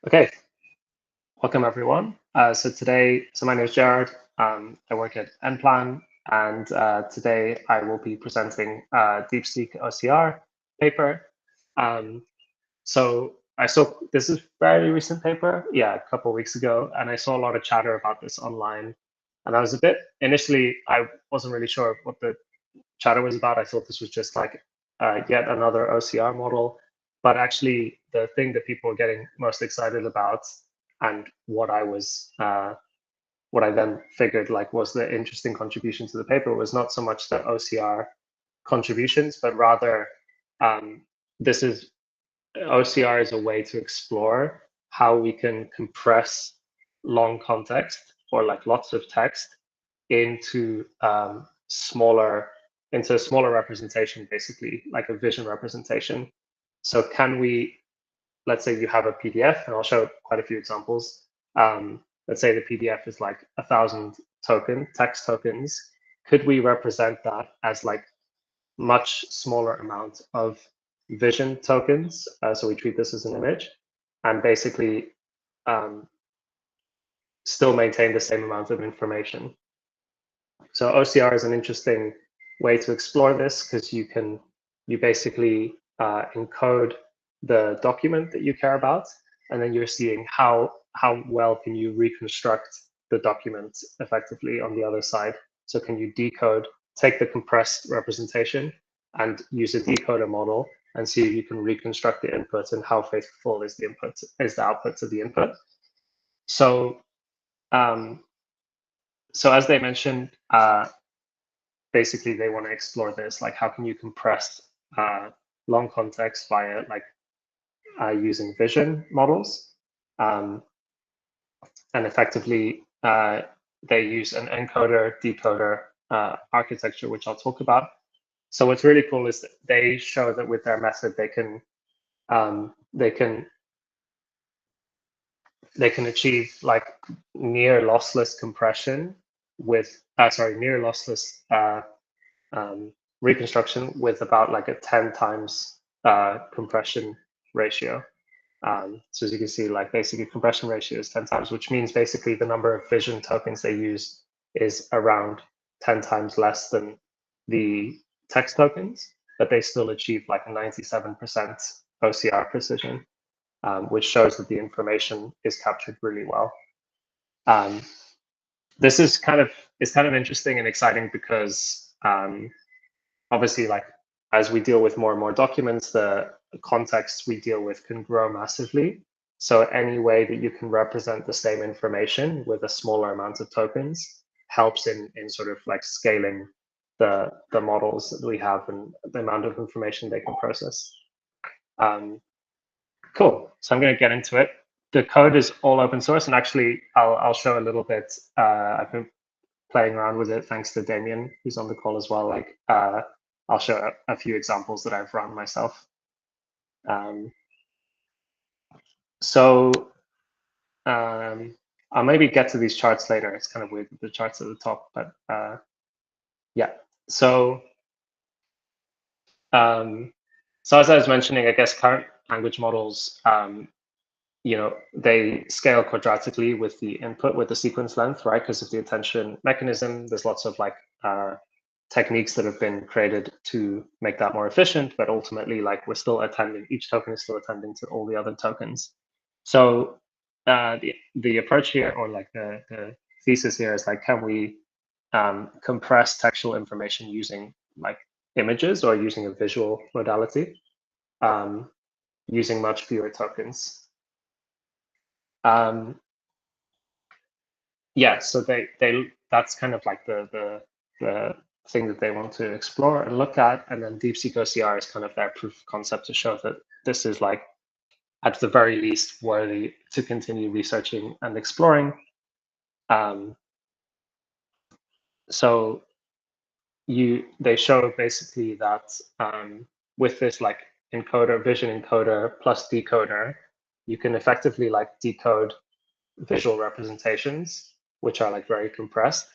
Okay, welcome everyone. So my name is Gerard. I work at Nplan, and today I will be presenting a DeepSeek-OCR paper. So I saw this is a very recent paper, yeah, a couple of weeks ago, and I saw a lot of chatter about this online. And I was initially, I wasn't really sure what the chatter was about. I thought this was just like yet another OCR model. But actually, the thing that people were getting most excited about, and what I then figured like was the interesting contribution to the paper, was not so much the OCR contributions, but rather this is OCR is a way to explore how we can compress long context or like lots of text into into a smaller representation, basically like a vision representation. So can we, let's say you have a PDF, and I'll show quite a few examples. Let's say the PDF is like 1,000 text tokens. Could we represent that as like much smaller amount of vision tokens? So we treat this as an image, and basically still maintain the same amount of information. So OCR is an interesting way to explore this because you basically encode the document that you care about, and then you're seeing how well can you reconstruct the document effectively on the other side. So can you take the compressed representation and use a decoder model and see if you can reconstruct the input and how faithful is the output to the input. So so as they mentioned, basically they want to explore this, like how can you compress long context via like using vision models, and effectively they use an encoder decoder architecture, which I'll talk about. So what's really cool is that they show that with their method they can achieve like near lossless compression with near lossless reconstruction with about like a 10 times compression ratio. So as you can see, like basically compression ratio is 10 times, which means basically the number of vision tokens they use is around 10 times less than the text tokens, but they still achieve like a 97% OCR precision, which shows that the information is captured really well. This is kind of interesting and exciting because obviously, like as we deal with more and more documents, the context we deal with can grow massively. So any way that you can represent the same information with a smaller amount of tokens helps in sort of like scaling the models that we have and the amount of information they can process. Cool. So I'm going to get into it. The code is all open source, and actually, I'll show a little bit. I've been playing around with it thanks to Damien, who's on the call as well. Like, I'll show a few examples that I've run myself. I'll maybe get to these charts later. It's kind of weird with the charts at the top, but yeah. So as I was mentioning, I guess current language models, they scale quadratically with the input, with the sequence length, right? Because of the attention mechanism, there's lots of like techniques that have been created to make that more efficient, but ultimately, like each token is still attending to all the other tokens. So the approach here, or like the thesis here, is like, can we compress textual information using like images or using a visual modality, using much fewer tokens? Yeah, so that's kind of like the thing that they want to explore and look at, and then DeepSeek-OCR is kind of their proof of concept to show that this is like at the very least worthy to continue researching and exploring. So they show basically that with this like vision encoder plus decoder, you can effectively like decode visual representations, which are like very compressed.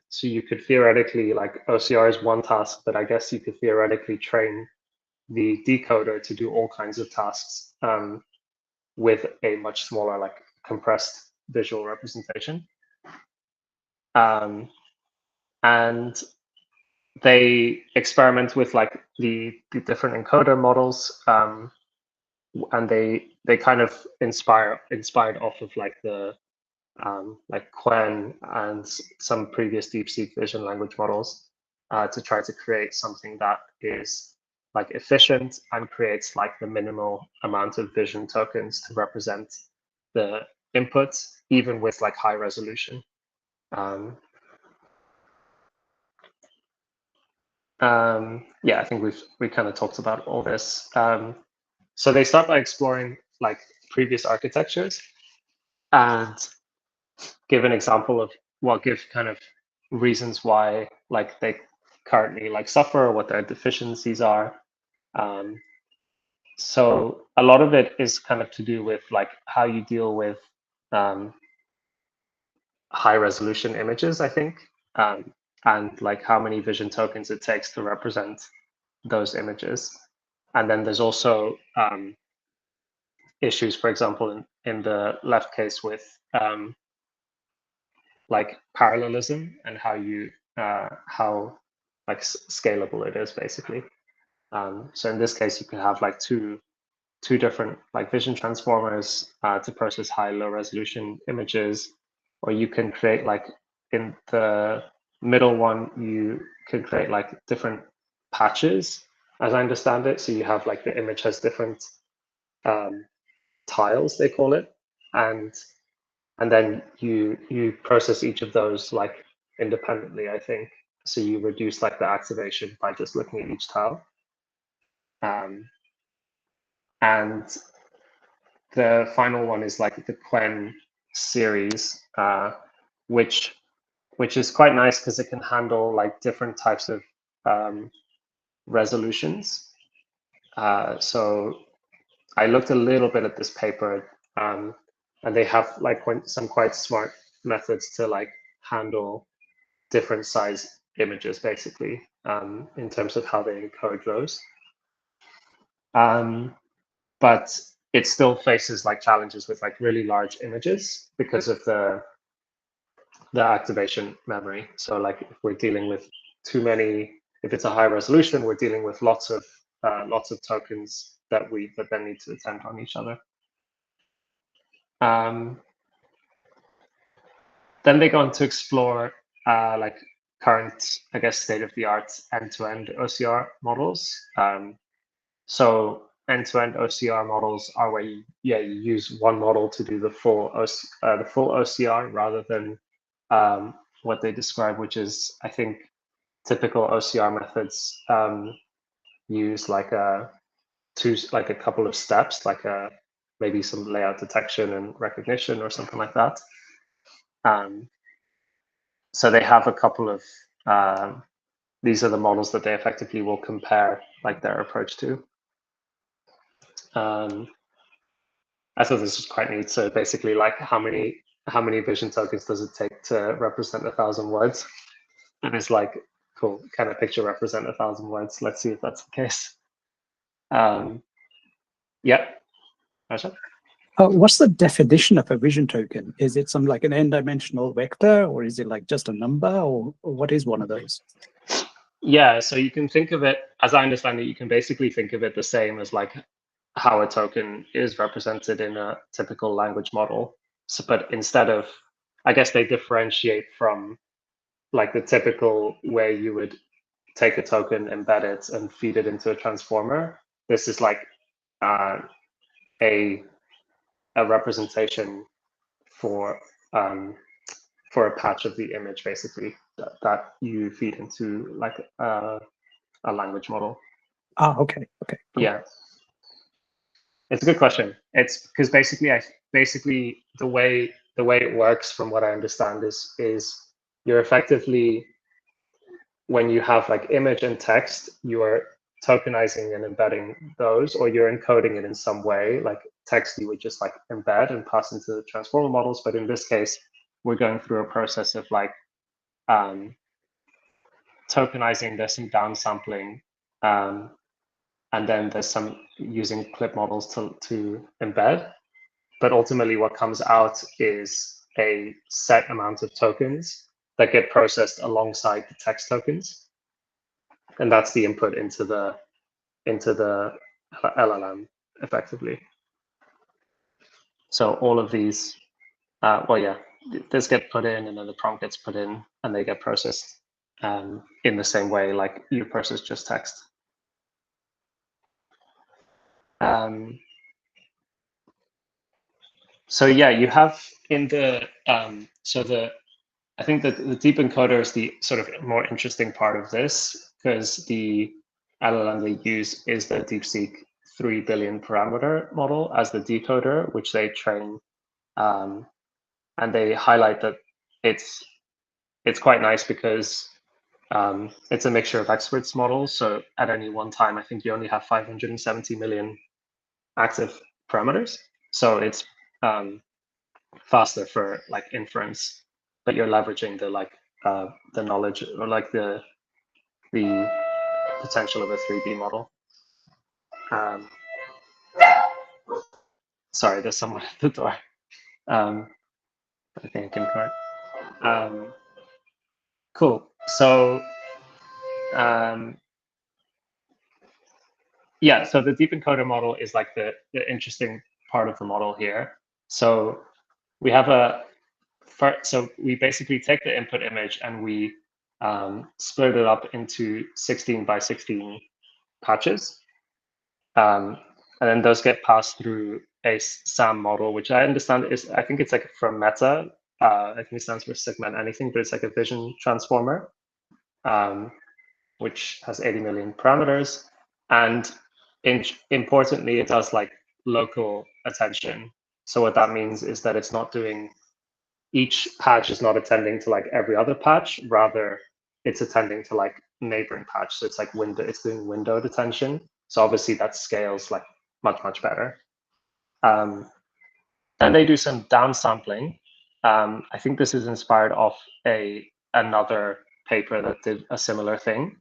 So you could theoretically, like OCR is one task, but I guess you could theoretically train the decoder to do all kinds of tasks with a much smaller, like compressed visual representation. And they experiment with like the different encoder models, and they kind of inspired off of like the like Quen and some previous DeepSeek vision language models to try to create something that is like efficient and creates like the minimal amount of vision tokens to represent the inputs, even with like high resolution. Yeah, I think we kind of talked about all this. So they start by exploring like previous architectures and give an example of, well, give kind of reasons why like they currently like suffer or what their deficiencies are. So a lot of it is kind of to do with like how you deal with high resolution images, I think, and like how many vision tokens it takes to represent those images. And then there's also issues, for example, in the left case with like parallelism and how you how like scalable it is basically. So in this case, you can have like two different like vision transformers to process high low resolution images, or you can create like in the middle one, you can create like different patches, as I understand it. So you have like the image has different tiles, they call it, and then you process each of those like independently, I think. So you reduce like the activation by just looking at each tile. And the final one is like the Quen series, which is quite nice because it can handle like different types of resolutions. So I looked a little bit at this paper, and they have like some quite smart methods to like handle different size images, basically, in terms of how they encode those. But it still faces like challenges with like really large images because of the activation memory. So like if we're dealing with too many, if it's a high resolution, we're dealing with lots of tokens that then need to attend on each other. Then they go on to explore like current, I guess, state-of-the-art end-to-end OCR models. So end-to-end OCR models are where you use one model to do the full OCR rather than what they describe, which is, I think, typical OCR methods use like a couple of steps, like maybe some layout detection and recognition or something like that. So they have a couple of these are the models that they effectively will compare like their approach to. I thought this was quite neat. So basically, like how many vision tokens does it take to represent 1,000 words? And it's like, cool, can a picture represent 1,000 words? Let's see if that's the case. Yeah, Asha? What's the definition of a vision token? Is it some like an n-dimensional vector, or is it like just a number, or what is one of those? Yeah, so you can think of it, as I understand it, you can basically think of it the same as like how a token is represented in a typical language model. So, but instead of, I guess they differentiate from like the typical way you would take a token, embed it, and feed it into a transformer. This is like a representation for a patch of the image, basically, that you feed into like a language model. Okay. Cool. Yeah, it's a good question. It's because basically the way it works, from what I understand, is you're effectively, when you have like image and text, you are tokenizing and embedding those, or you're encoding it in some way. Like text, you would just like embed and pass into the transformer models. But in this case, we're going through a process of like tokenizing. There's some downsampling, and then there's some using clip models to embed. but ultimately what comes out is a set amount of tokens that get processed alongside the text tokens. And that's the input into the LLM effectively. So all of these, well, yeah, this get put in, and then the prompt gets put in, and they get processed in the same way like you process just text. So yeah, you have in the I think that the deep encoder is the sort of more interesting part of this, because the LLM they use is the DeepSeek 3 billion parameter model as the decoder, which they train, and they highlight that it's quite nice because it's a mixture of experts models. So at any one time, I think you only have 570 million active parameters. So it's faster for like inference, but you're leveraging the knowledge or like the potential of a 3D model. Sorry, there's someone at the door. I think I can correct. Cool. So yeah, so the deep encoder model is like the interesting part of the model here. So we have so we basically take the input image and we split it up into 16 by 16 patches. And then those get passed through a SAM model, which I understand is, I think it's like from Meta. I think it stands for segment anything, but it's like a vision transformer, which has 80 million parameters. And importantly, it does like local attention. So what that means is that it's not doing, each patch is not attending to like every other patch, rather it's attending to like neighboring patch. So it's like it's doing windowed attention. So obviously that scales like much better. And they do some downsampling. I think this is inspired off another paper that did a similar thing.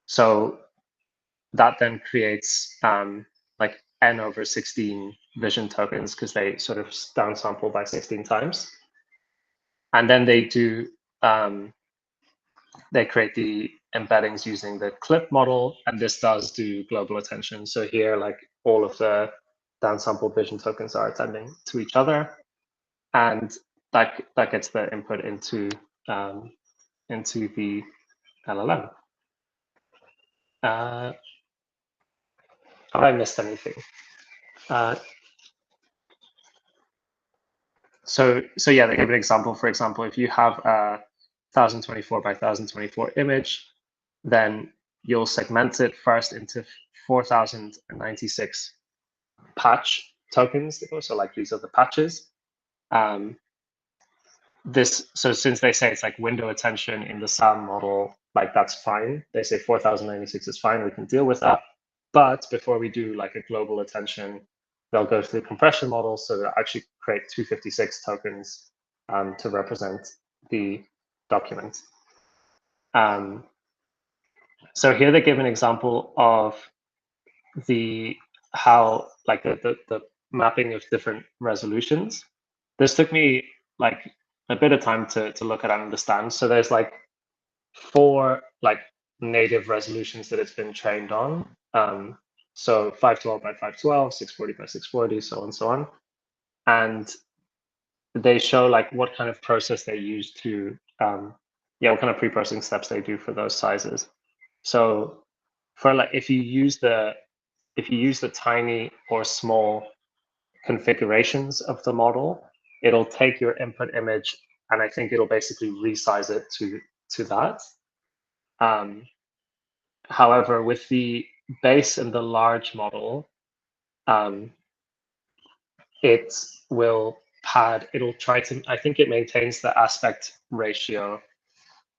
So that then creates like n over 16 vision tokens, because they sort of downsample by 16 times. And then they do, they create the embeddings using the clip model, and this does do global attention. So here, like all of the downsampled vision tokens are attending to each other, and that gets the input into the LLM. Have I missed anything? So yeah, they give an example. For example, if you have a 1024 by 1024 image, then you'll segment it first into 4096 patch tokens. So like these are the patches. So since they say it's like window attention in the SAM model, like that's fine. They say 4096 is fine, we can deal with that. But before we do like a global attention, they'll go to the compression model, so they'll actually create 256 tokens to represent the document. So here they give an example of how like the mapping of different resolutions. This took me like a bit of time to look at and understand. So there's like 4 like native resolutions that it's been trained on. So 512 by 512, 640 by 640, so on and so on. And they show like what kind of process they use to, what kind of pre-processing steps they do for those sizes. So for like, if you use the tiny or small configurations of the model, it'll take your input image, and I think it'll basically resize it to that. However, with the base and the large model, it will pad, it'll try to, I think it maintains the aspect ratio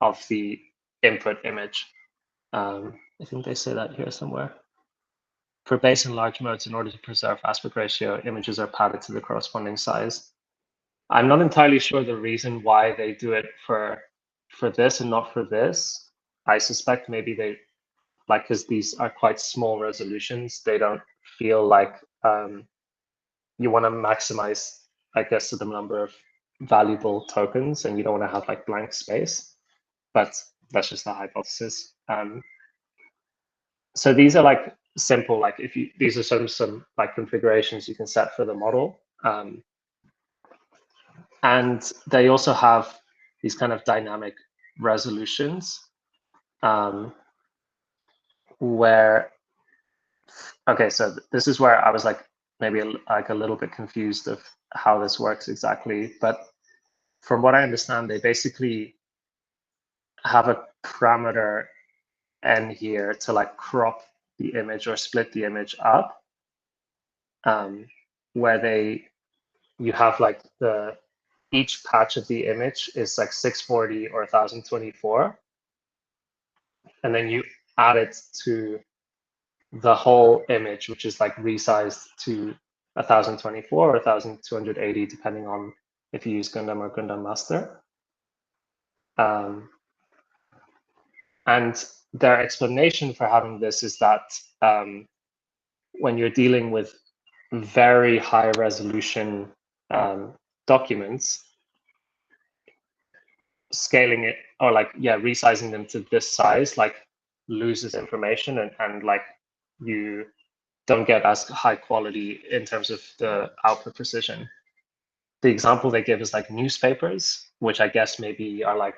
of the input image. I think they say that here somewhere. For base and large modes, in order to preserve aspect ratio, images are padded to the corresponding size. I'm not entirely sure the reason why they do it for this and not for this. I suspect maybe they, like, because these are quite small resolutions, they don't feel like you want to maximize, I guess, the number of valuable tokens, and you don't want to have like blank space. But that's just a hypothesis. So these are like simple, like if you, these are some like configurations you can set for the model. And they also have these kind of dynamic resolutions where, okay, so this is where I was like maybe like a little bit confused of how this works exactly. But from what I understand, they basically have a parameter n here to like crop the image or split the image up, where you have like each patch of the image is like 640 or 1024, and then you add it to the whole image, which is like resized to 1024 or 1280, depending on if you use Gundam or Gundam Master. And their explanation for having this is that when you're dealing with very high resolution documents, scaling it or like, yeah, resizing them to this size, like loses information and like you don't get as high quality in terms of the output precision. The example they give is like newspapers, which I guess maybe are like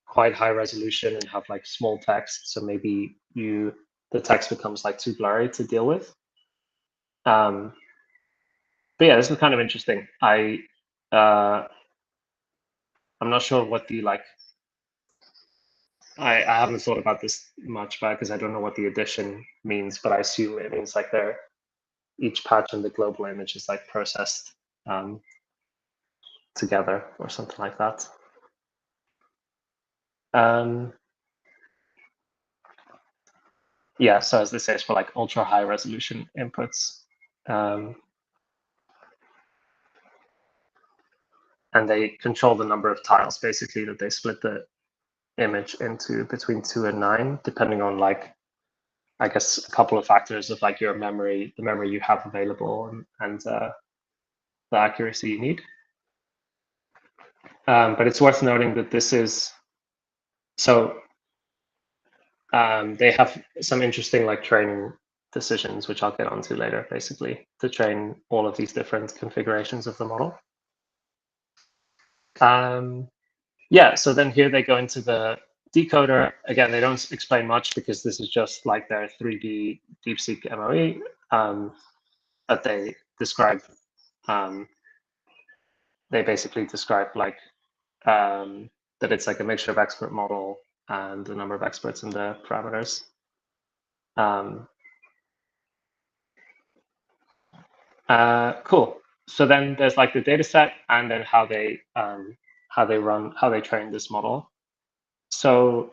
quite high resolution and have like small text. So maybe the text becomes like too blurry to deal with. But yeah, this is kind of interesting. I'm not sure what the like, I haven't thought about this much because I don't know what the addition means, but I assume it means like each patch in the global image is like processed together or something like that. Yeah, so as this says, for like ultra high resolution inputs. And they control the number of tiles, basically, that they split the image into between 2 and 9, depending on like, I guess, a couple of factors of like your memory, the memory you have available, and the accuracy you need. But it's worth noting that this is, so they have some interesting like training decisions, which I'll get onto later, basically, to train all of these different configurations of the model. Yeah, so then here they go into the decoder. Again, they don't explain much because this is just like their 3D DeepSeek-MoE, but they describe, they basically describe like that it's like a mixture of expert model and the number of experts in the parameters. Cool. So then there's like the data set and then how they train this model. So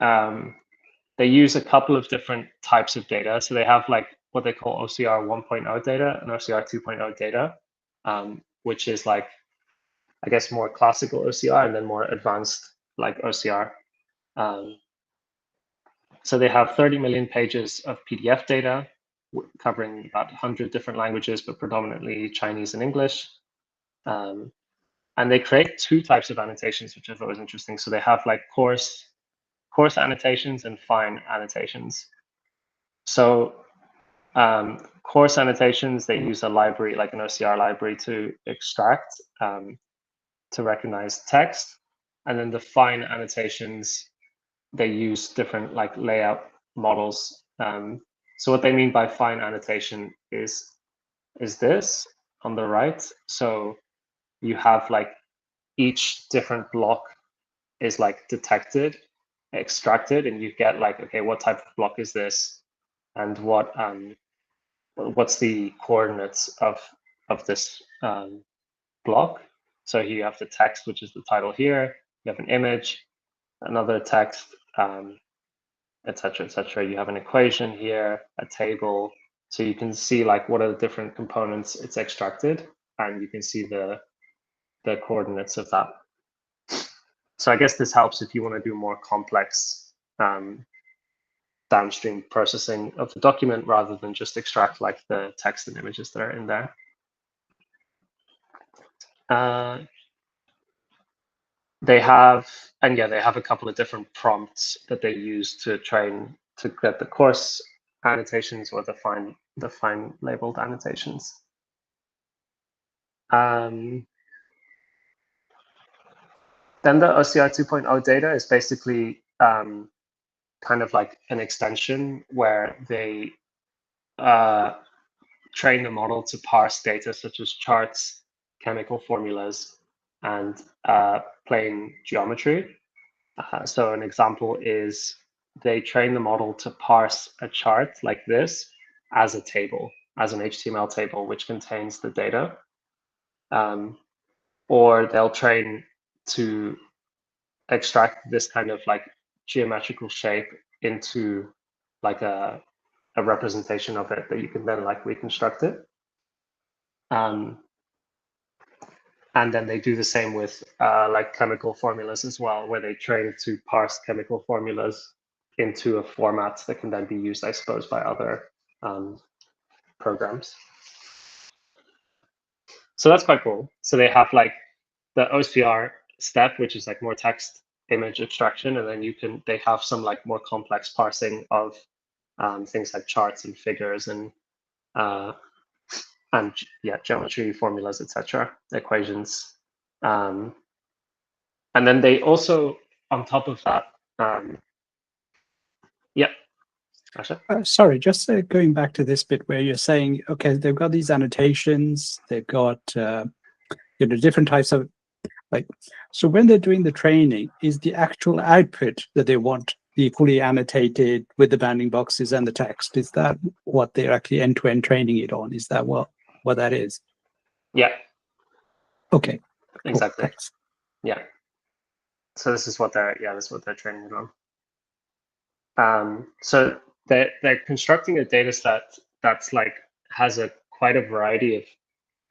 they use a couple of different types of data. So they have like what they call OCR 1.0 data and OCR 2.0 data, which is like, I guess, more classical OCR and then more advanced like OCR. So they have 30 million pages of PDF data covering about 100 different languages, but predominantly Chinese and English. And they create two types of annotations, which I thought was interesting. So they have like coarse annotations and fine annotations. So coarse annotations, they use a library, like an OCR library, to extract, to recognize text. And then the fine annotations, they use different like layout models. So what they mean by fine annotation is this on the right. So you have like each different block is like detected, extracted, and you get like, okay, what type of block is this, and what's the coordinates of this block. So here you have the text, which is the title here. You have an image, another text, et cetera, You have an equation here, a table. So you can see like what are the different components it's extracted, and you can see the coordinates of that. So I guess this helps if you want to do more complex downstream processing of the document rather than just extract like the text and images that are in there. They have a couple of different prompts that they use to train to get the coarse annotations or the fine labeled annotations. Then the OCR 2.0 data is basically kind of like an extension where they train the model to parse data such as charts, chemical formulas, and plane geometry. So an example is they train the model to parse a chart like this as a table, as an HTML table, which contains the data. Or they'll train to extract this kind of like geometrical shape into like a representation of it that you can then like reconstruct it. And then they do the same with like chemical formulas as well, where they train to parse chemical formulas into a format that can then be used, I suppose, by other programs. So that's quite cool. So they have like the OCR step, which is like more text image abstraction, and then they have some like more complex parsing of things like charts and figures and geometry formulas, etc., equations. And then they also, on top of that, sorry, just going back to this bit where you're saying, okay, they've got these annotations, they've got different types of so when they're doing the training, is the actual output that they want the fully annotated with the bounding boxes and the text? Is that what they're actually end-to-end training it on? Is that what that is? Yeah. Okay. Exactly. Cool. Yeah. So this is what they're training it on. So they're constructing a data set that's like has quite a variety of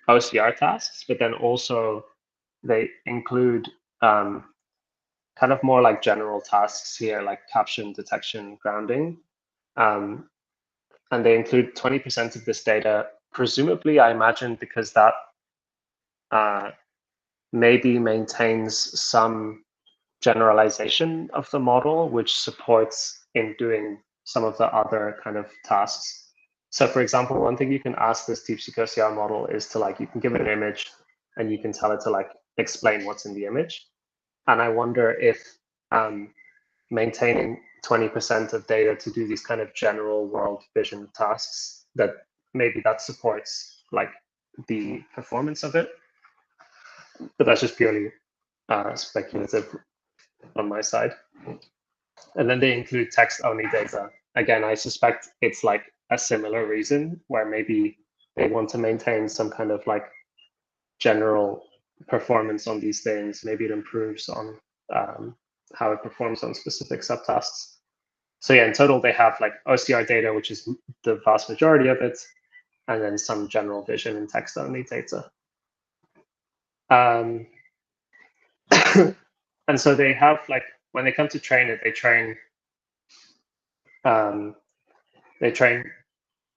OCR tasks, but then also they include kind of more like general tasks here, like caption, detection, grounding. And they include 20% of this data, presumably, I imagine, because that maybe maintains some generalization of the model, which supports in doing some of the other kind of tasks. So for example, one thing you can ask this DeepSeek-OCR model is to like, you can give it an image and you can tell it to like explain what's in the image. And I wonder if maintaining 20% of data to do these kind of general world vision tasks, that maybe that supports like the performance of it. But that's just purely speculative on my side. And then they include text-only data. Again, I suspect it's like a similar reason where maybe they want to maintain some kind of like general performance on these things. Maybe it improves on how it performs on specific subtasks. So yeah, in total, they have like OCR data, which is the vast majority of it, and then some general vision and text-only data. And so they have like, when they come to train it, they train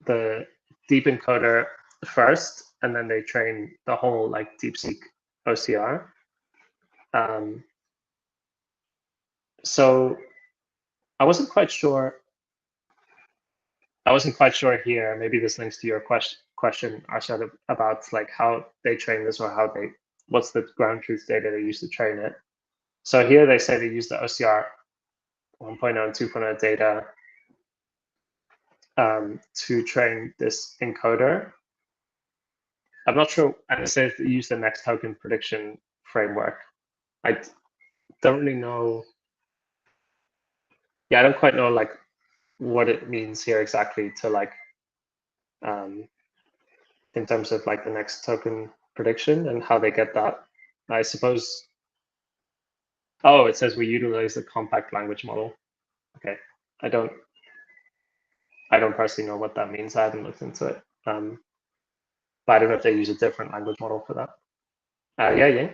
the DeepEncoder first, and then they train the whole like DeepSeek-OCR. So I wasn't quite sure here. Maybe this links to your question, Arshad, about like how they train this, or what's the ground truth data they use to train it. So here they say they use the OCR 1.0 and 2.0 data to train this encoder. I'm not sure, and it says they use the next token prediction framework. I don't really know. Yeah, I don't quite know like what it means here exactly to like in terms of like the next token prediction and how they get that. I suppose. Oh, it says we utilize the compact language model. Okay, I don't personally know what that means. I haven't looked into it. But I don't know if they use a different language model for that. Yeah.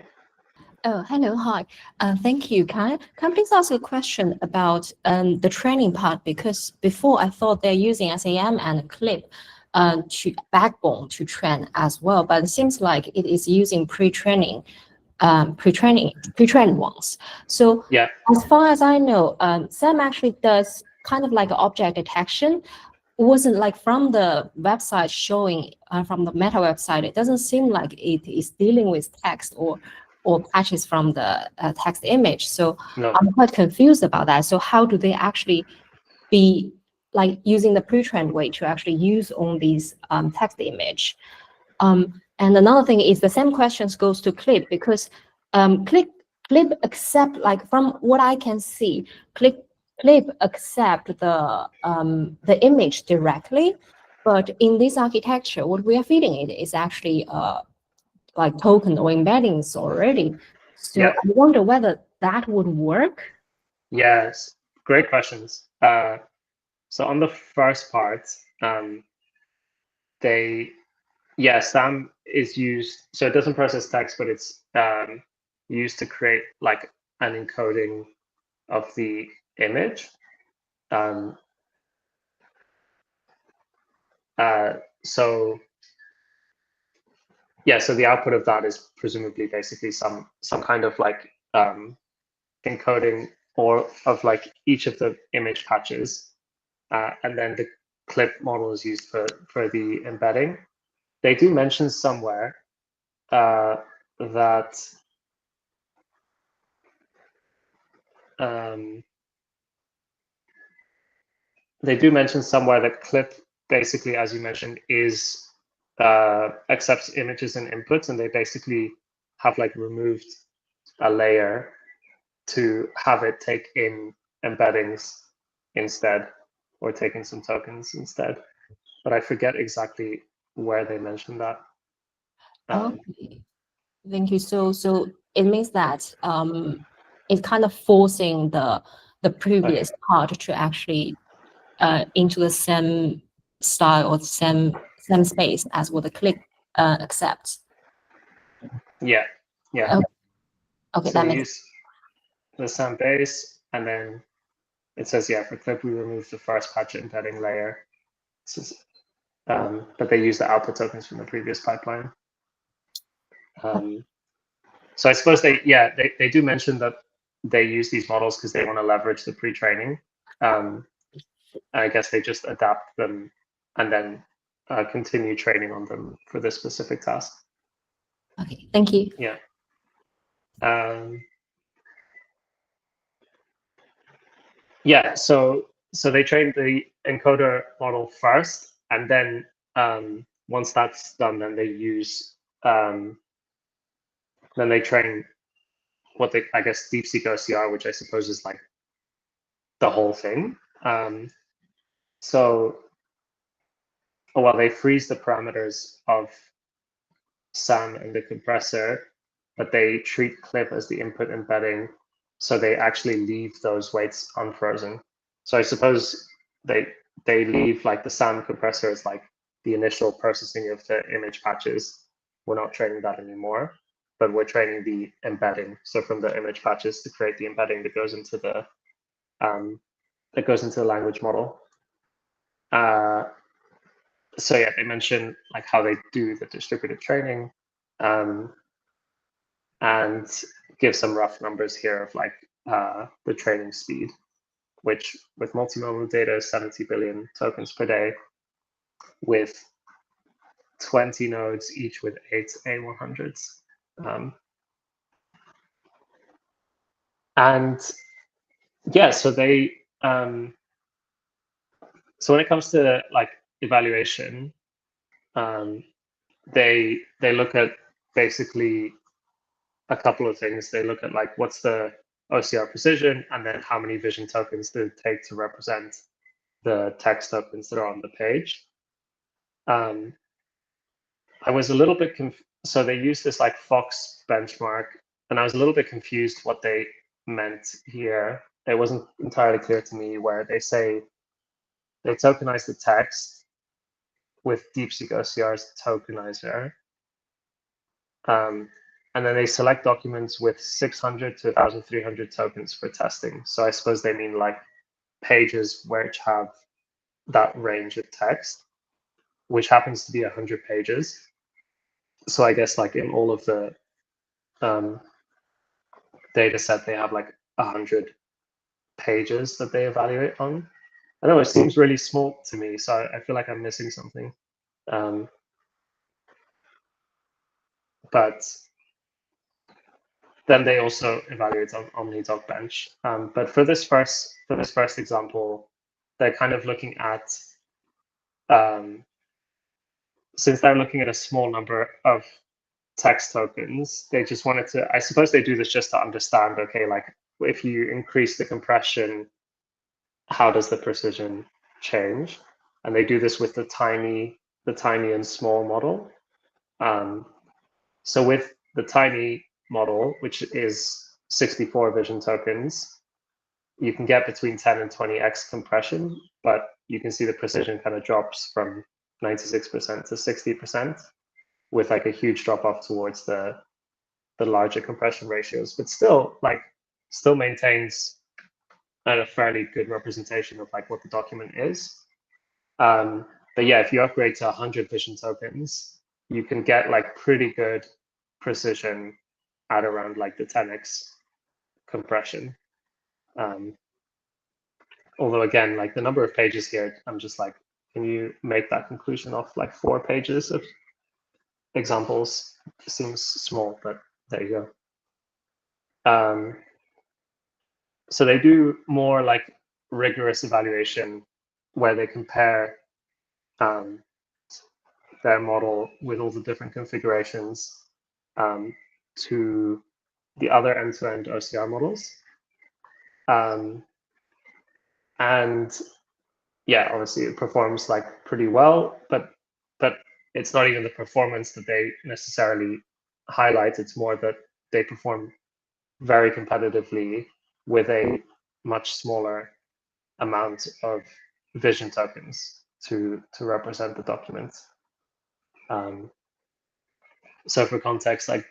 Oh, hello, hi. Thank you. Can I please ask a question about the training part? Because before I thought they're using SAM and CLIP, to backbone to train as well, but it seems like it is using pre-trained ones. So Yeah. as far as I know, SAM actually does kind of like object detection. It wasn't like from the website showing, from the Meta website, it doesn't seem like it is dealing with text or patches from the text image. So No. I'm quite confused about that. So how do they actually be like using the pre-trained way to actually use on these text image? And another thing is the same questions goes to Clip, because Clip accept, like from what I can see, Clip accept the image directly, but in this architecture, what we are feeding it is actually like token or embeddings already. So Yeah. I wonder whether that would work. Yes, great questions. So on the first part, SAM is used, so it doesn't process text, but it's used to create like an encoding of the image. So the output of that is presumably basically some kind of like encoding or of like each of the image patches, and then the Clip model is used for the embedding. They do mention somewhere that Clip basically, as you mentioned, is accepts images and inputs, and they basically have like removed a layer to have it take in embeddings instead, or taking some tokens instead. But I forget exactly where they mentioned that. Okay, thank you. So it means that it's kind of forcing the previous part to actually into the same style or same space as what the Clip accepts. Yeah. Okay, So that we makes use the SAM base, and then it says, for Clip, we remove the first patch embedding layer. But they use the output tokens from the previous pipeline. So I suppose they do mention that they use these models because they want to leverage the pre-training. I guess they just adapt them and then continue training on them for this specific task. okay. Thank you. Yeah. So they train the encoder model first, and then once that's done, then they use then they train what they, I guess, DeepSeek-OCR, which I suppose is like the whole thing. They freeze the parameters of SAM and the compressor, but they treat Clip as the input embedding, so they actually leave those weights unfrozen. So I suppose they leave like the SAM compressor as like the initial processing of the image patches. We're not training that anymore, but we're training the embedding. So from the image patches to create the embedding that goes into the language model. So they mention like how they do the distributed training, and give some rough numbers here of like the training speed, which with multimodal data is 70 billion tokens per day, with 20 nodes, each with 8 A100s. So they so when it comes to like evaluation, they look at basically a couple of things. They look at like what's the OCR precision, and then how many vision tokens did it take to represent the text tokens that are on the page. I was a little bit so they use this like Fox benchmark, and I was a little bit confused what they meant here. It wasn't entirely clear to me where they say they tokenize the text with DeepSeek-OCR's tokenizer. And then they select documents with 600 to 1,300 tokens for testing. So I suppose they mean like pages which have that range of text. which happens to be 100 pages. So I guess like in all of the data set, they have like 100 pages that they evaluate on. I know it seems really small to me, so I feel like I'm missing something. But then they also evaluate on OmniDocBench. But for this first example, they're kind of looking at, since they're looking at a small number of text tokens, they just wanted to, I suppose they do this just to understand, okay, like if you increase the compression, how does the precision change? And they do this with the tiny and small model. So with the tiny model, which is 64 vision tokens, you can get between 10 and 20x compression, but you can see the precision kind of drops from 96% to 60%, with like a huge drop off towards the larger compression ratios, but still maintains a fairly good representation of like what the document is. But yeah, if you upgrade to 100 vision tokens, you can get like pretty good precision at around like the 10x compression. Although again, like the number of pages here, I'm just like, can you make that conclusion off like 4 pages of examples? Seems small, but there you go. So they do more like rigorous evaluation where they compare their model with all the different configurations to the other end-to-end OCR models. And yeah, obviously it performs like pretty well, but it's not even the performance that they necessarily highlight. It's more that they perform very competitively with a much smaller amount of vision tokens to represent the document. So for context, like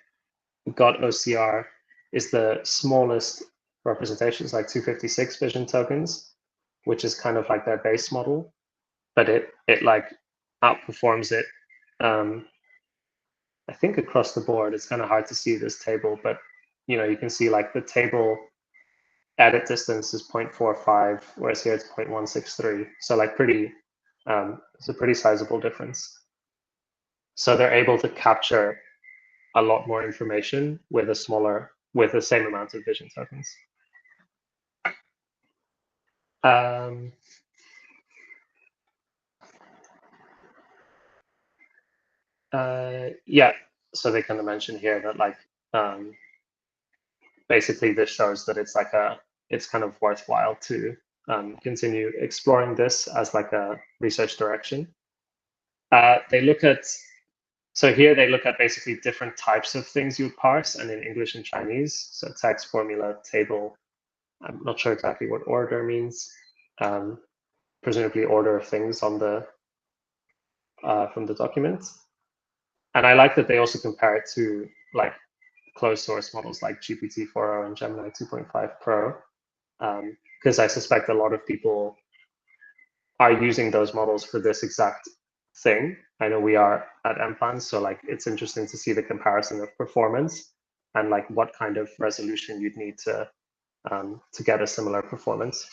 GOT-OCR is the smallest representation. It's like 256 vision tokens, which is kind of like their base model, but it like outperforms it. I think across the board. It's kind of hard to see this table, but you know, you can see like the table edit distance is 0.45, whereas here it's 0.163. So like pretty, it's a pretty sizable difference. So they're able to capture a lot more information with the same amount of vision tokens. Yeah, so they kind of mention here that like basically this shows that it's kind of worthwhile to continue exploring this as like a research direction. They look at, so here they look at basically different types of things you would parse, and in English and Chinese, so text, formula, table. I'm not sure exactly what order means. Presumably order of things on the from the document. And I like that they also compare it to like closed source models like GPT-4o and Gemini 2.5 Pro, because I suspect a lot of people are using those models for this exact thing. I know we are at MPLAN, so like it's interesting to see the comparison of performance and like what kind of resolution you'd need to get a similar performance.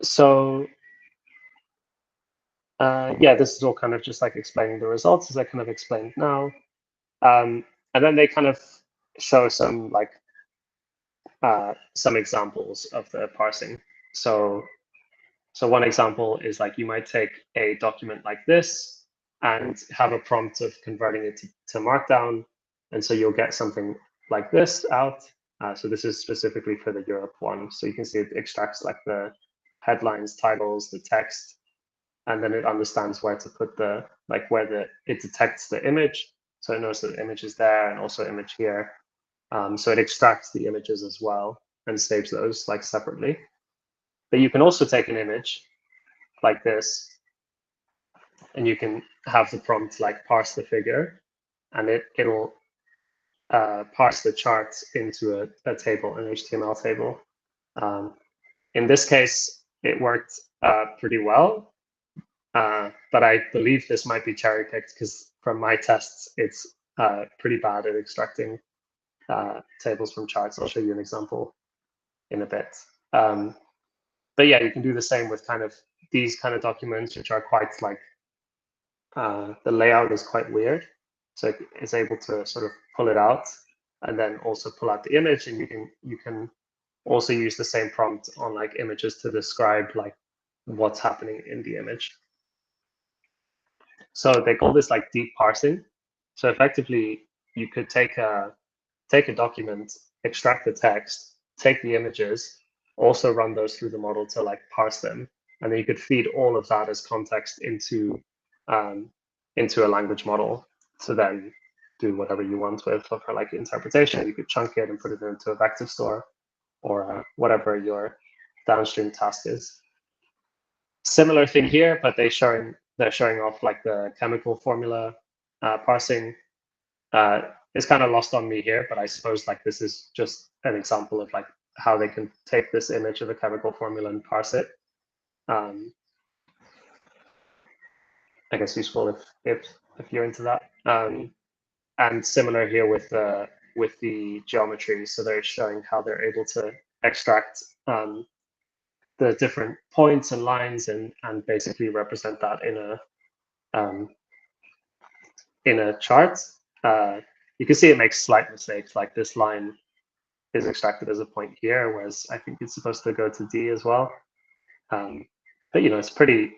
So yeah, this is all kind of just like explaining the results as I kind of explained now. And then they kind of show some like some examples of the parsing. So one example is like you might take a document like this and have a prompt of converting it to Markdown. And so you'll get something like this out. So this is specifically for the Europe one. So you can see it extracts like the headlines, titles, the text, and then it understands where to put it detects the image. So it knows that the image is there and also image here. So it extracts the images as well and saves those like separately. But you can also take an image like this, and you can have the prompt like parse the figure, and it'll parse the charts into a table, an HTML table, in this case, it worked pretty well, but I believe this might be cherry-picked because from my tests, it's pretty bad at extracting tables from charts. I'll show you an example in a bit. But yeah, you can do the same with kind of these kind of documents, which are quite like, the layout is quite weird. So it's able to sort of pull it out and then also pull out the image, and you can also use the same prompt on like images to describe like what's happening in the image. So they call this like deep parsing. So effectively, you could take a document, extract the text, take the images, also run those through the model to like parse them, and then you could feed all of that as context into a language model to then do whatever you want with for like interpretation. You could chunk it and put it into a vector store or whatever your downstream task is. Similar thing here, but they're showing off like the chemical formula parsing. It's kind of lost on me here, but I suppose like this is just an example of like how they can take this image of a chemical formula and parse it. I guess useful if you're into that. And similar here with the geometry. So they're showing how they're able to extract the different points and lines and basically represent that in a chart. You can see it makes slight mistakes, like this line is extracted as a point here, whereas I think it's supposed to go to D as well. But you know, it's a pretty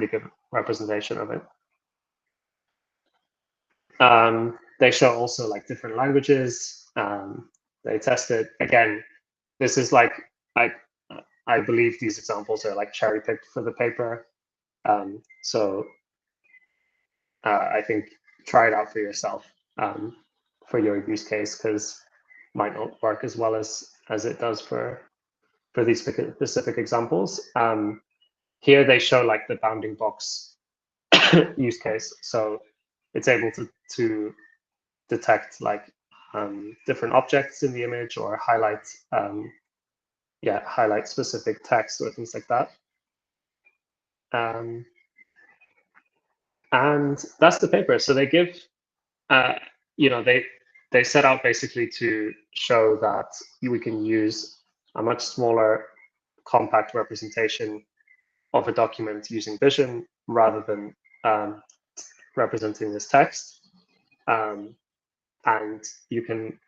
good representation of it. They show also like different languages. They test it again. This is like I believe these examples are like cherry picked for the paper. So I think try it out for yourself for your use case, because it might not work as well as it does for these specific examples. Here they show like the bounding box use case. So it's able to detect like different objects in the image or highlight highlight specific text or things like that. And that's the paper. So they give, you know, they set out basically to show that we can use a much smaller, compact representation of a document using vision rather than representing this text. And you can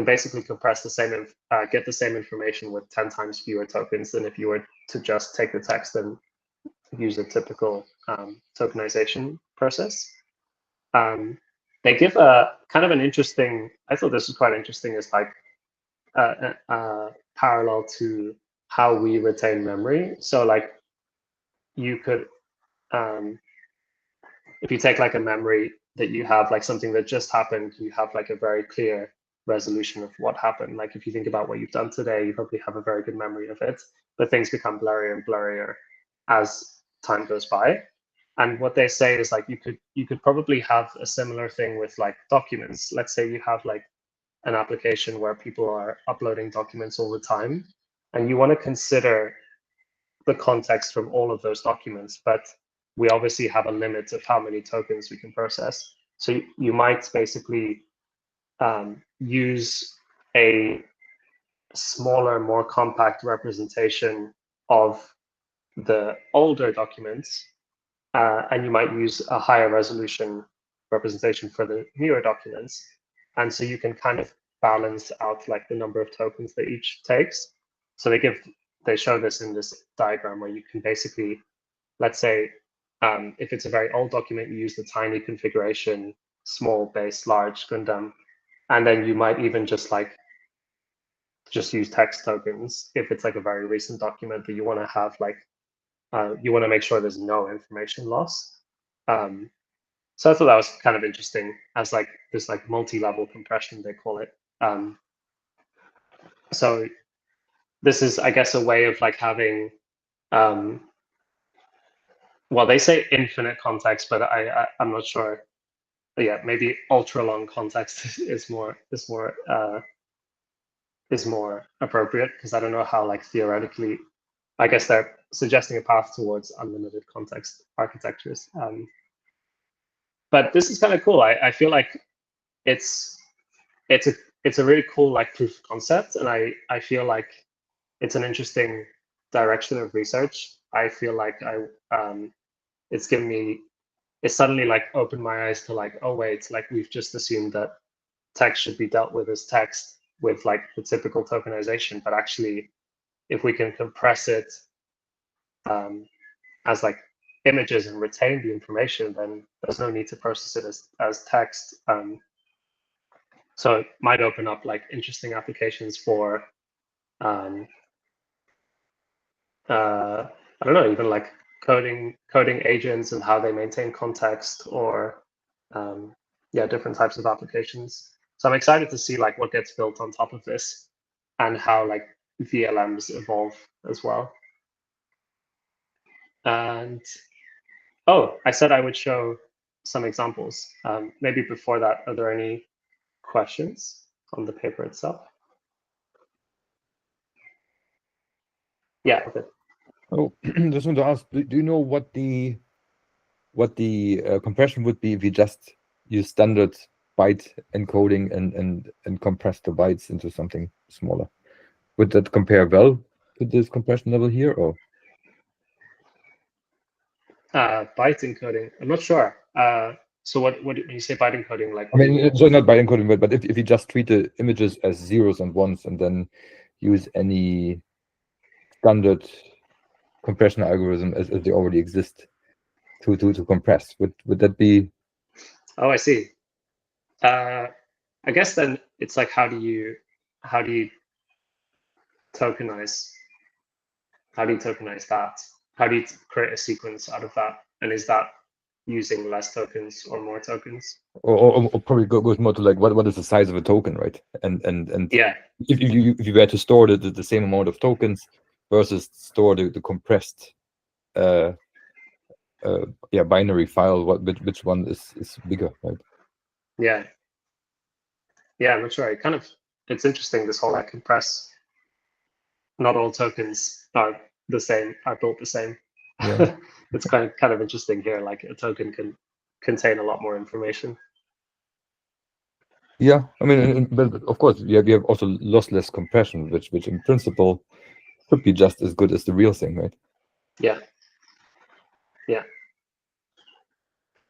basically compress the same, get the same information with 10 times fewer tokens than if you were to just take the text and use a typical tokenization process. They give a kind of an interesting, I thought this was quite interesting, is like parallel to how we retain memory. So like you could, if you take like a memory that you have, like something that just happened, you have like a very clear resolution of what happened. Like if you think about what you've done today, you probably have a very good memory of it, but things become blurrier and blurrier as time goes by. And what they say is like you could probably have a similar thing with like documents. Let's say you have like an application where people are uploading documents all the time, and you want to consider the context from all of those documents, but we obviously have a limit of how many tokens we can process. So you might basically use a smaller, more compact representation of the older documents, and you might use a higher resolution representation for the newer documents. And so you can kind of balance out like the number of tokens that each takes. So they show this in this diagram where you can basically, let's say, if it's a very old document, you use the tiny configuration, small, base, large, Gundam, and then you might even just use text tokens if it's like a very recent document that you want to have like, you want to make sure there's no information loss. So I thought that was kind of interesting as like this like multi-level compression, they call it. So this is, I guess, a way of like having, well, they say infinite context, but I'm not sure. But yeah, maybe ultra long context is more is more appropriate, because I don't know how, like, theoretically, I guess they're suggesting a path towards unlimited context architectures. But this is kind of cool. I feel like it's a really cool, like, proof of concept, and I feel like it's an interesting direction of research. I feel like it's given me, it suddenly, like, opened my eyes to, like, oh wait, like, we've just assumed that text should be dealt with as text with, like, the typical tokenization, but actually, if we can compress it as, like, images and retain the information, then there's no need to process it as text. So it might open up, like, interesting applications for I don't know, even, like, coding agents and how they maintain context, or yeah, different types of applications. So I'm excited to see, like, what gets built on top of this, and how, like, VLMs evolve as well. And oh, I said I would show some examples. Maybe before that, are there any questions on the paper itself? Yeah, okay. Oh, just want to ask, do you know what the compression would be if you just use standard byte encoding and compress the bytes into something smaller? Would that compare well to this compression level here, or? Byte encoding, I'm not sure. So what when you say byte encoding, like, I mean, so not byte encoding, but if you just treat the images as zeros and ones and then use any standard compression algorithm as they already exist to compress, would that be? Oh, I see. I guess then it's like, how do you tokenize? How do you tokenize that? How do you create a sequence out of that? And is that using less tokens or more tokens? Or probably goes more to, like, what is the size of a token, right? And Yeah, if you were to store the same amount of tokens versus store the compressed binary file, which one is bigger, right? yeah, I'm not sure. It's interesting, this whole, like, compress. Not all tokens are the same, are built the same. Yeah. It's kind of interesting here. Like, a token can contain a lot more information. Yeah, I mean, but of course, we have also lossless compression, which in principle should be just as good as the real thing, right? Yeah.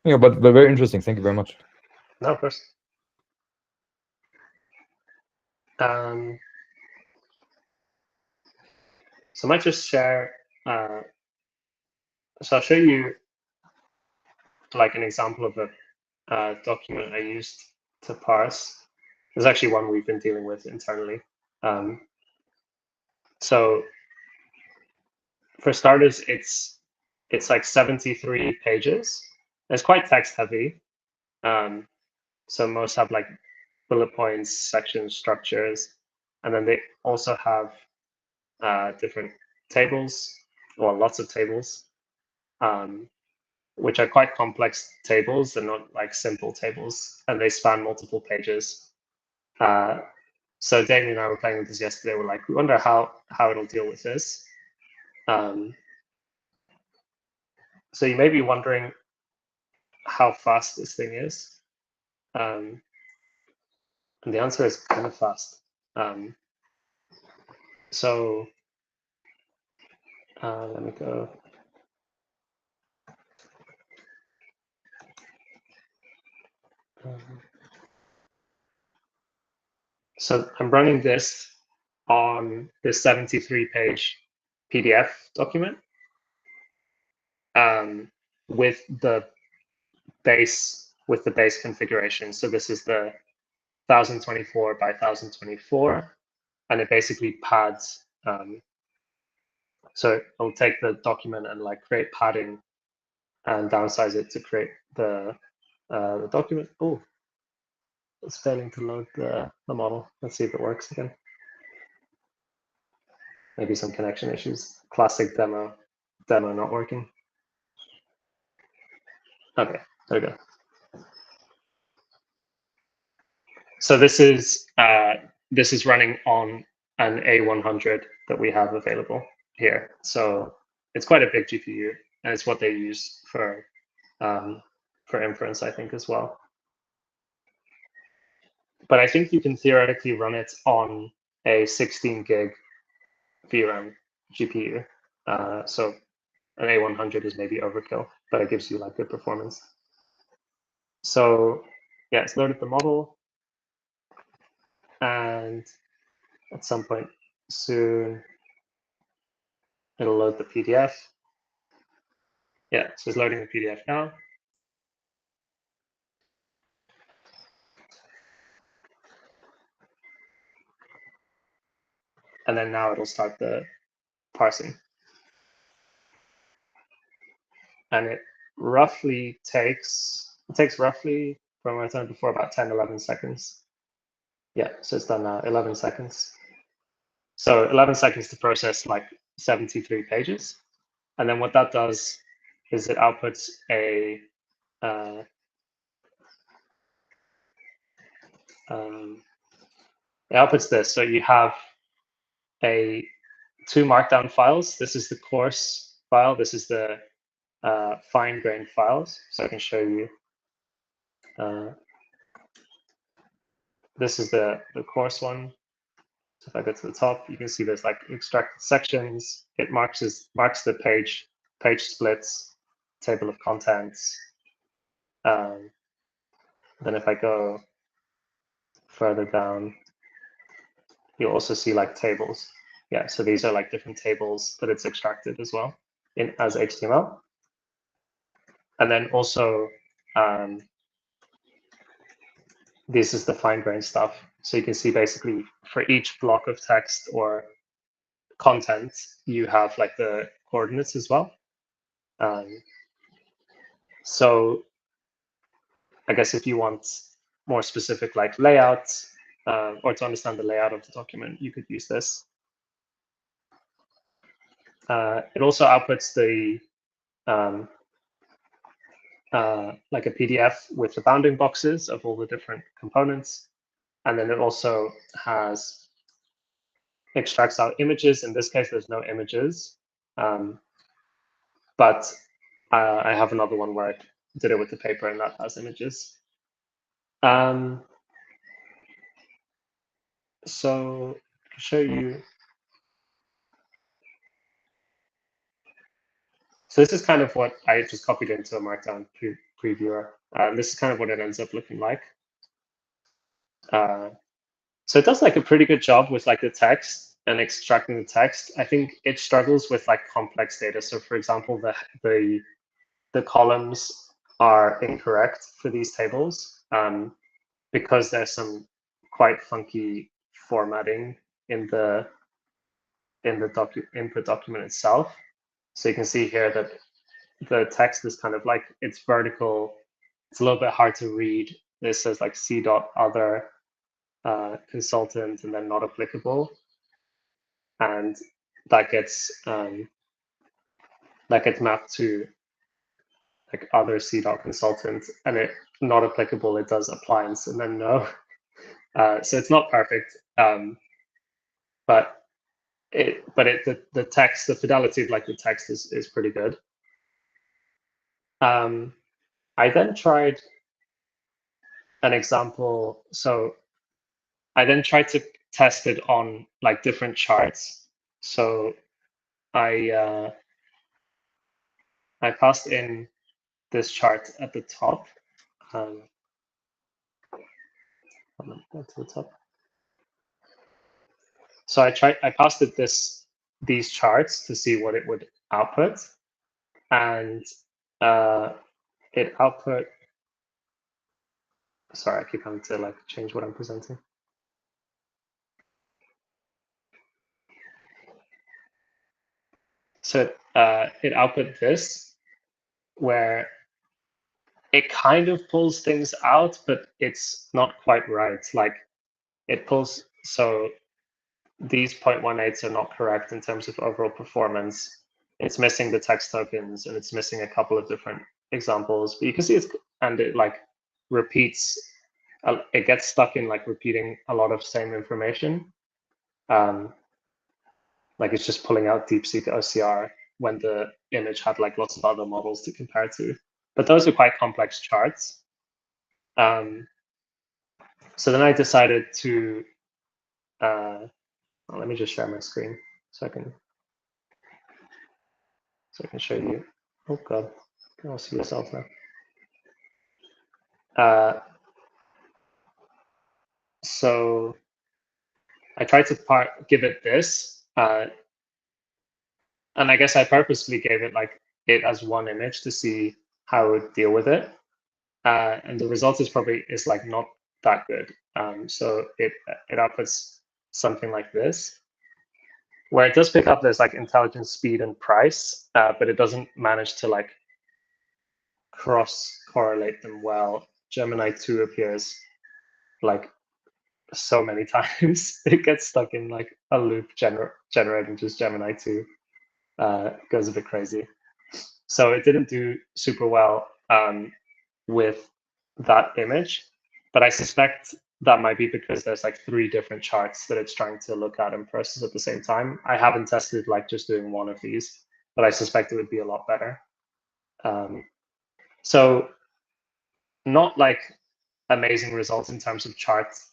Yeah, but very interesting. Thank you very much. No, of course. So I might just share. So I'll show you, like, an example of a document I used to parse. There's actually one we've been dealing with internally. So for starters, it's like 73 pages. It's quite text heavy. So most have, like, bullet points, section structures, and then they also have different tables, or lots of tables, which are quite complex tables. They're not, like, simple tables, and they span multiple pages. So Damien and I were playing with this yesterday. We're like, we wonder how it'll deal with this. So you may be wondering how fast this thing is. And the answer is kind of fast. So let me go. So I'm running this on this 73-page PDF document with the base configuration. So this is the 1024 by 1024, and it basically pads. So it'll take the document and, like, create padding and downsize it to create the document. Oh, it's failing to load the model. Let's see if it works again. Maybe some connection issues. Classic demo not working. Okay, there we go. So this is this is running on an A100 that we have available here. So it's quite a big GPU, and it's what they use for inference, I think, as well. But I think you can theoretically run it on a 16 gig VRAM GPU. So an A100 is maybe overkill, but it gives you like good performance. So yeah, it's loaded the model, and at some point soon, it'll load the PDF. Yeah, so it's loading the PDF now. And then now it'll start the parsing. And it takes roughly, from what I said before, about 10, 11 seconds. Yeah, so it's done now, 11 seconds. So 11 seconds to process like 73 pages. And then what that does is it outputs this. So you have two markdown files. This is the coarse file. This is the fine-grained files. So I can show you. This is the coarse one. So if I go to the top, you can see there's like extracted sections. It marks the page splits, table of contents. Then if I go further down, you'll also see like tables. Yeah, so these are like different tables that it's extracted as well as HTML. And then also, this is the fine-grained stuff. So you can see basically for each block of text or content, you have like the coordinates as well. So I guess if you want more specific like layout or to understand the layout of the document, you could use this. It also outputs the like a PDF with the bounding boxes of all the different components. And then it also extracts out images. In this case, there's no images. But I have another one where I did it with the paper, and that has images. So to show you. So this is kind of what I just copied into a Markdown previewer. This is kind of what it ends up looking like. So it does like a pretty good job with like the text and extracting the text. I think it struggles with like complex data. So for example, the columns are incorrect for these tables because there's some quite funky formatting in the input document itself. So you can see here that the text is kind of like, it's vertical. It's a little bit hard to read. This says like C.other consultant and then not applicable. And that gets mapped to like other C.consultant, and it not applicable, it does appliance and then no. So it's not perfect, but the text, the fidelity of like the text is pretty good. I then tried an example. So I then tried to test it on like different charts. So I passed in this chart at the top. Go to the top. So I passed it these charts to see what it would output, and it output. Sorry, I keep having to like change what I'm presenting. So it output this, where it kind of pulls things out, but it's not quite right. Like it pulls, so these 0.18s are not correct in terms of overall performance. It's missing the text tokens, and it's missing a couple of different examples. But you can see and it like repeats it gets stuck in like repeating a lot of same information. Like it's just pulling out DeepSeek-OCR when the image had like lots of other models to compare to. But those are quite complex charts. So then I decided to, well, let me just share my screen so I can show you. Oh God, you can all see yourself now. So I tried to give it this, and I guess I purposely gave it like it as one image to see how it would deal with it. And the result is like not that good. So it outputs something like this, where it does pick up this like intelligence, speed, and price, but it doesn't manage to like cross correlate them well. Gemini 2 appears like so many times. It gets stuck in like a loop generating just Gemini 2. Goes a bit crazy. So it didn't do super well with that image, but I suspect that might be because there's like 3 different charts that it's trying to look at and process at the same time. I haven't tested like just doing one of these, but I suspect it would be a lot better. So not like amazing results in terms of charts,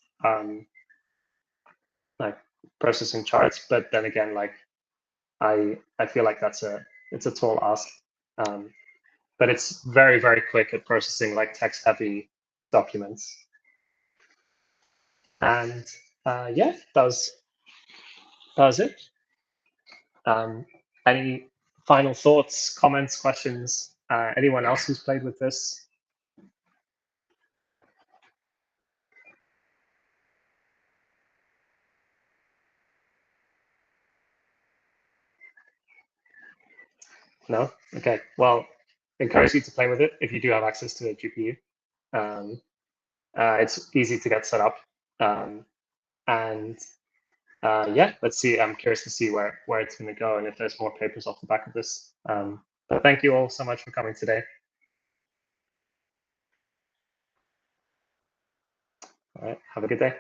like processing charts, but then again, like I feel like it's a tall ask. But it's very, very quick at processing like text-heavy documents. And yeah, that was it. Any final thoughts, comments, questions? Anyone else who's played with this? No? Okay. Well, encourage you to play with it if you do have access to a GPU. It's easy to get set up. And yeah, let's see. I'm curious to see where it's going to go and if there's more papers off the back of this. But thank you all so much for coming today. All right. Have a good day.